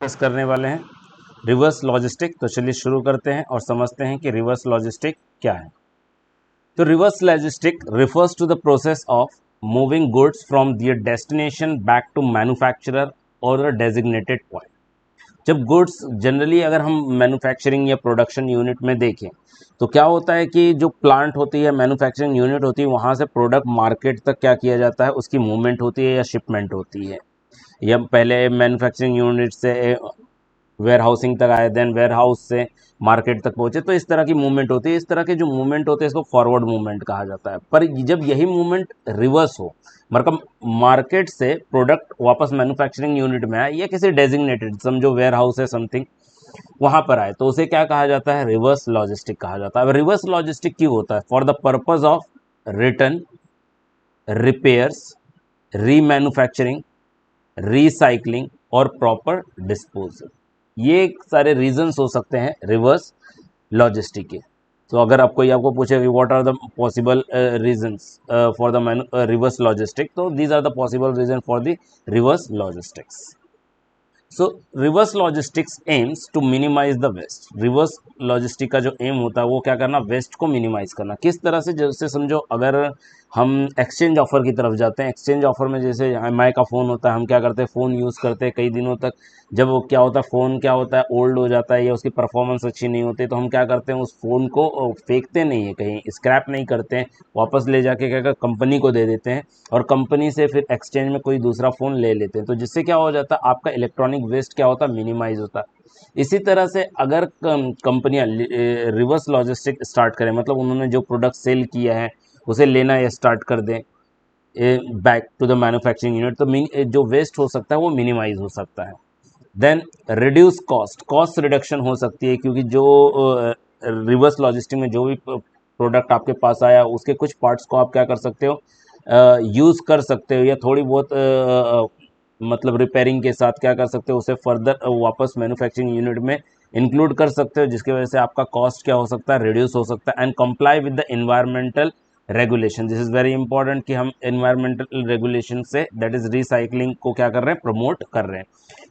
Discuss करने वाले हैं रिवर्स लॉजिस्टिक। तो चलिए शुरू करते हैं और समझते हैं कि रिवर्स लॉजिस्टिक क्या है। तो reverse logistic refers to the process of moving goods from their destination back to manufacturer or a designated point। जब गुड्स जनरली अगर हम मैन्युफैक्चरिंग या प्रोडक्शन यूनिट में देखें तो क्या होता है कि जो प्लांट होती है, मैन्युफैक्चरिंग यूनिट होती है, वहाँ से प्रोडक्ट मार्केट तक क्या किया जाता है, उसकी मूवमेंट होती है या शिपमेंट होती है। या पहले मैन्युफैक्चरिंग यूनिट से वेयर हाउसिंग तक आए, देन वेयर हाउस से मार्केट तक पहुंचे। तो इस तरह की मूवमेंट होती है। इस तरह के जो मूवमेंट होते हैं इसको फॉरवर्ड मूवमेंट कहा जाता है। पर जब यही मूवमेंट रिवर्स हो, मतलब मार्केट से प्रोडक्ट वापस मैन्युफैक्चरिंग यूनिट में आए या किसी डेजिग्नेटेड, समझो वेयर हाउस है समथिंग, वहां पर आए, तो उसे क्या कहा जाता है, रिवर्स लॉजिस्टिक कहा जाता है। अब रिवर्स लॉजिस्टिक क्यों होता है? For the purpose of return, repairs, remanufacturing, recycling और प्रॉपर डिस्पोजल। ये सारे रीजंस हो सकते हैं रिवर्स लॉजिस्टिक के। तो अगर आपको पूछे कि what are the possible reasons for the reverse logistic, तो these are the possible reason for the reverse logistics. So reverse logistics aims to minimize the waste. Reverse logistic का जो एम होता है वो क्या करना, वेस्ट को मिनिमाइज करना। किस तरह से? जैसे समझो अगर हम एक्सचेंज ऑफर की तरफ जाते हैं, एक्सचेंज ऑफर में जैसे एमआई का फ़ोन होता है, हम क्या करते हैं, फ़ोन यूज़ करते हैं कई दिनों तक। जब वो क्या होता है, फ़ोन क्या होता है, ओल्ड हो जाता है या उसकी परफॉर्मेंस अच्छी नहीं होती, तो हम क्या करते हैं, उस फ़ोन को फेंकते नहीं है, कहीं स्क्रैप नहीं करते हैं, वापस ले जाके क्या कर कंपनी को दे देते हैं और कंपनी से फिर एक्सचेंज में कोई दूसरा फ़ोन ले लेते हैं। तो जिससे क्या हो जाता है, आपका इलेक्ट्रॉनिक वेस्ट क्या होता है, मिनिमाइज होता है। इसी तरह से अगर कंपनियां रिवर्स लॉजिस्टिक स्टार्ट करें, मतलब उन्होंने जो प्रोडक्ट सेल किया है उसे लेना या स्टार्ट कर दें back to the manufacturing unit, तो जो वेस्ट हो सकता है वो मिनिमाइज हो सकता है। Then reduce cost, cost reduction हो सकती है, क्योंकि जो रिवर्स लॉजिस्टिक में जो भी प्रोडक्ट आपके पास आया उसके कुछ पार्ट्स को आप क्या कर सकते हो, यूज़ कर सकते हो या थोड़ी बहुत मतलब रिपेयरिंग के साथ क्या कर सकते हो, उसे फर्दर वापस मैन्युफैक्चरिंग यूनिट में इंक्लूड कर सकते हो, जिसकी वजह से आपका कॉस्ट क्या हो सकता है, रिड्यूस हो सकता है। And comply with the environmental regulation. This is very important कि हम एनवायरमेंटल रेगुलेशन से, दैट इज रिसाइकलिंग को क्या कर रहे हैं, प्रमोट कर रहे हैं।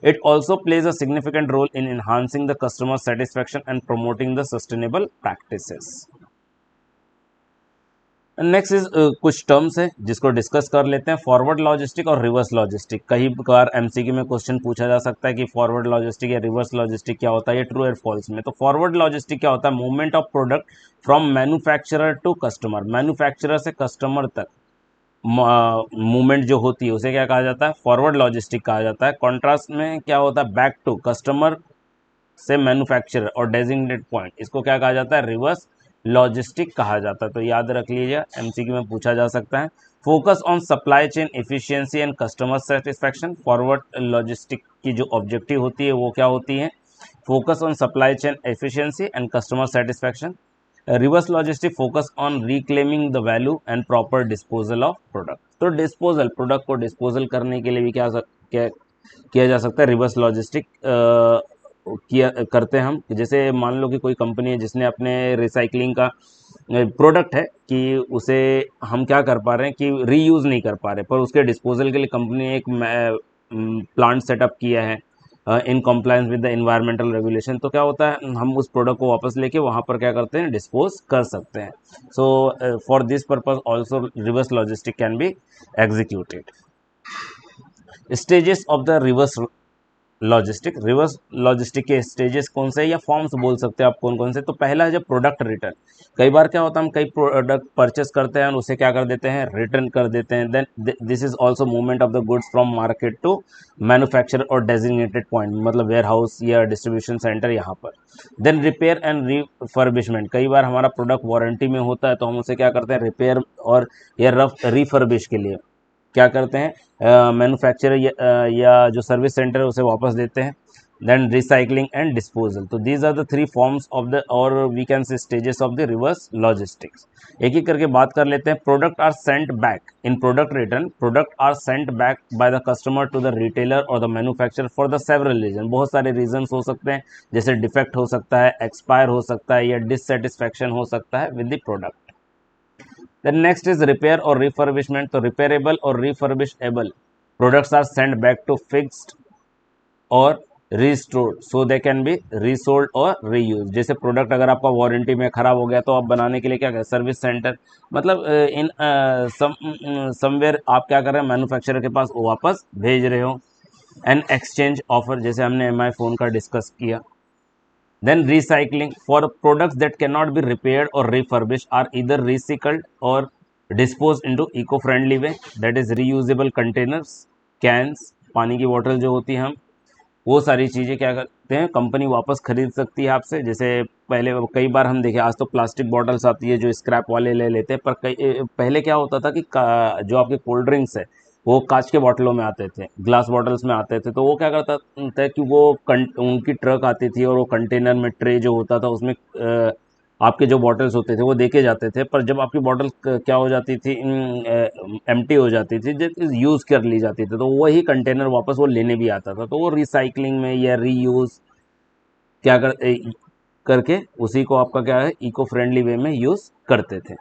It also plays a significant role in enhancing the customer satisfaction and promoting the sustainable practices. Next is कुछ टर्म्स है जिसको डिस्कस कर लेते हैं, फॉरवर्ड लॉजिस्टिक और रिवर्स लॉजिस्टिक। कई बार एमसीक्यू में क्वेश्चन पूछा जा सकता है कि फॉरवर्ड लॉजिस्टिक या रिवर्स लॉजिस्टिक क्या होता है, ये ट्रू और फॉल्स में। तो फॉरवर्ड लॉजिस्टिक क्या होता है, movement of product from manufacturer to customer. Manufacturer से कस्टमर तक मूवमेंट जो होती है उसे क्या कहा जाता है, फॉरवर्ड लॉजिस्टिक कहा जाता है। कॉन्ट्रास्ट में क्या होता है, बैक टू कस्टमर से मैन्युफैक्चरर और डेजिग्नेटेड पॉइंट, इसको क्या कहा जाता है, रिवर्स लॉजिस्टिक कहा जाता है। तो याद रख लीजिए, एमसीक्यू में पूछा जा सकता है। Focus on supply chain efficiency and customer satisfaction. Forward logistic की जो ऑब्जेक्टिव होती है वो क्या होती है, focus on supply chain efficiency and customer satisfaction. Reverse logistic focus on reclaiming the value and proper disposal of product. तो disposal, product को डिस्पोजल करने के लिए भी क्या किया जा सकता है, रिवर्स लॉजिस्टिक किया करते हैं हम। जैसे मान लो कि कोई कंपनी है जिसने अपने रिसाइकलिंग का प्रोडक्ट है कि उसे हम क्या कर पा रहे हैं कि रीयूज़ नहीं कर पा रहे, पर उसके डिस्पोजल के लिए कंपनी ने एक प्लांट सेटअप किया है in compliance with the environmental regulation. तो क्या होता है, हम उस प्रोडक्ट को वापस लेके वहाँ पर क्या करते हैं, डिस्पोज कर सकते हैं। So for this purpose also reverse logistic can be executed. Stages of the reverse logistic. Reverse logistic के स्टेजेस कौन से या फॉर्म्स बोल सकते हैं आप कौन कौन से। तो पहला है जब प्रोडक्ट रिटर्न। कई बार क्या होता है, हम कई प्रोडक्ट परचेस करते हैं और उसे क्या कर देते हैं, रिटर्न कर देते हैं। Then this is also movement of the goods from market to manufacture और डेजिग्नेटेड पॉइंट, मतलब वेयर हाउस या डिस्ट्रीब्यूशन सेंटर यहाँ पर। Then repair and refurbishment. कई बार हमारा प्रोडक्ट वारंटी में होता है तो हम उसे क्या करते हैं, रिपेयर और या रफ रिफर्बिश के लिए क्या करते हैं, मैन्युफैक्चरर या जो सर्विस सेंटर है उसे वापस देते हैं। Then recycling and disposal. तो these are the three forms of the, और we can say stages of the reverse logistics. एक एक करके बात कर लेते हैं। Product are sent back in product return. Product are sent back by the customer to the retailer और the manufacturer for the several reason. बहुत सारे रीजंस हो सकते हैं, जैसे डिफेक्ट हो सकता है, एक्सपायर हो सकता है या डिससेटिस्फैक्शन हो सकता है with the product. Then next is repair or refurbishment. तो repairable और refurbishable products are sent back to fixed or restored so they can be resold और रीयूज। जैसे प्रोडक्ट अगर आपका वारंटी में खराब हो गया तो आप बनाने के लिए क्या करें, सर्विस सेंटर, मतलब इन समवेयर आप क्या कर रहे हैं, मैन्युफैक्चरर के पास वो वापस भेज रहे हो। एन एक्सचेंज ऑफर, जैसे हमने एमआई फोन का डिस्कस किया। Then recycling for products that cannot be repaired or refurbished are either recycled or disposed into eco-friendly way, that is reusable containers, cans, पानी की बोतल जो होती है, हम वो सारी चीज़ें क्या करते हैं, कंपनी वापस खरीद सकती है आपसे। जैसे पहले कई बार हम देखें, आज तो प्लास्टिक बॉटल्स आती है जो स्क्रैप वाले ले लेते हैं, पर पहले क्या होता था कि जो आपके कोल्ड ड्रिंक्स है वो कांच के बॉटलों में आते थे, ग्लास बॉटल्स में आते थे। तो वो क्या करता था कि वो उनकी ट्रक आती थी और वो कंटेनर में ट्रे जो होता था उसमें आपके जो बॉटल्स होते थे वो देके जाते थे। पर जब आपकी बॉटल क्या हो जाती थी, एम्प्टी हो जाती थी, जब यूज़ कर ली जाती थी, तो वही कंटेनर वापस वो लेने भी आता था। तो वो रिसाइकलिंग में या रीयूज़ क्या करके उसी को आपका क्या है, इको फ्रेंडली वे में यूज़ करते थे।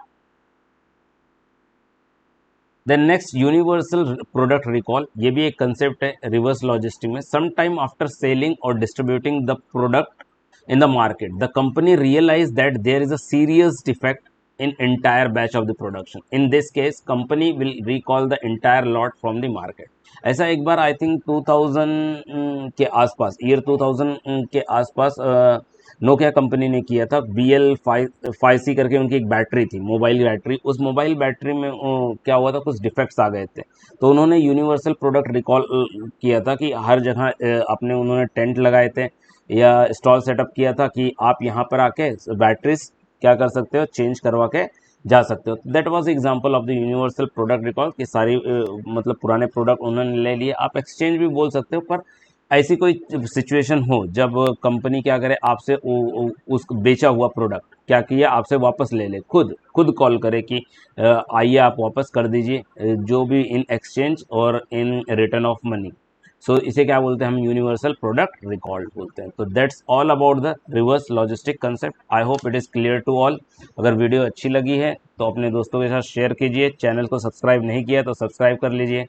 Then next, universal product recall, ये भी एक कंसेप्ट है रिवर्स लॉजिस्टिक में। सम टाइम आफ्टर सेलिंग और distributing the product in the market, the company realized that there is a serious defect in entire batch of the production. In this case, company will recall the entire lot from the market. ऐसा एक बार I think 2000 के आसपास, year 2000 के आसपास Nokia company ने किया था। BL5C करके उनकी एक बैटरी थी, मोबाइल बैटरी। उस मोबाइल बैटरी में क्या हुआ था, कुछ डिफेक्ट्स आ गए थे। तो उन्होंने यूनिवर्सल प्रोडक्ट रिकॉल किया था कि हर जगह अपने उन्होंने टेंट लगाए थे या स्टॉल सेटअप किया था कि आप यहाँ पर आके बैटरीज क्या कर सकते हो, चेंज करवा के जा सकते हो। That was example of the universal product recall कि सारी मतलब पुराने प्रोडक्ट उन्होंने ले लिए। आप एक्सचेंज भी बोल सकते हो, पर ऐसी कोई सिचुएशन हो जब कंपनी क्या करे, आपसे उस बेचा हुआ प्रोडक्ट क्या किया, आपसे वापस ले ले, खुद कॉल करे कि आइए आप वापस कर दीजिए, जो भी इन एक्सचेंज और इन रिटर्न ऑफ मनी। सो इसे क्या बोलते हैं हम, यूनिवर्सल प्रोडक्ट रिकॉल्ड बोलते हैं। तो that's all about the reverse logistic concept. I hope it is clear to all. अगर वीडियो अच्छी लगी है तो अपने दोस्तों के साथ शेयर कीजिए, चैनल को सब्सक्राइब नहीं किया तो सब्सक्राइब कर लीजिए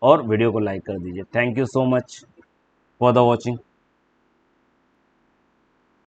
और वीडियो को लाइक कर दीजिए। Thank you so much for the watching.